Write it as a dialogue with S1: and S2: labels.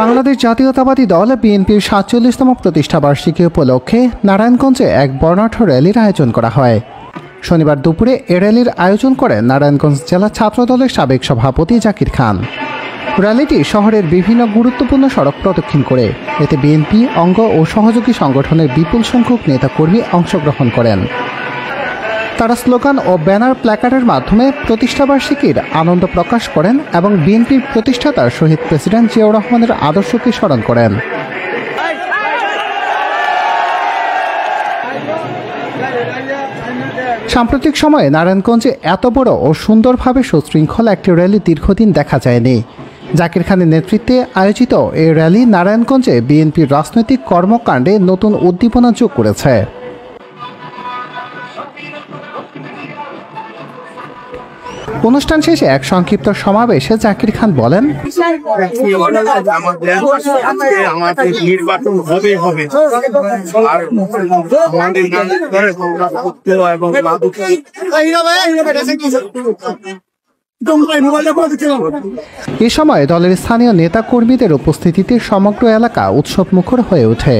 S1: বাংলাদেশ জাতীয়তাবাদী দল বিএনপির ৪৭তম প্রতিষ্ঠাবার্ষিকী উপলক্ষে নারায়ণগঞ্জে এক বর্ণাঢ্য র্যালির আয়োজন করা হয়। শনিবার দুপুরে এ র্যালির আয়োজন করেন নারায়ণগঞ্জ জেলা ছাত্রদলের সাবেক সভাপতি জাকির খান। র্যালিটি শহরের বিভিন্ন গুরুত্বপূর্ণ সড়ক প্রদক্ষিণ করে। এতে বিএনপি অঙ্গ ও সহযোগী সংগঠনের বিপুল সংখ্যক নেতাকর্মী অংশগ্রহণ করেন। তারা স্লোগান ও ব্যানার প্ল্যাকার্ডের মাধ্যমে প্রতিষ্ঠাবার্ষিকীর আনন্দ প্রকাশ করেন এবং বিএনপির প্রতিষ্ঠাতা শহীদ প্রেসিডেন্ট জিয়াউর রহমানের আদর্শকে স্মরণ করেন। সাম্প্রতিক সময়ে নারায়ণগঞ্জে এত বড় ও সুন্দরভাবে সুশৃঙ্খল একটি র্যালি দীর্ঘদিন দেখা যায়নি। জাকির খানের নেতৃত্বে আয়োজিত এই র্যালি নারায়ণগঞ্জে বিএনপির রাজনৈতিক কর্মকাণ্ডে নতুন উদ্দীপনা যোগ করেছে। অনুষ্ঠান শেষে এক সংক্ষিপ্ত সমাবেশে জাকির খান বলেন, এ সময় দলের স্থানীয় নেতা কর্মীদের উপস্থিতিতে সমগ্র এলাকা উৎসবমুখর হয়ে ওঠে।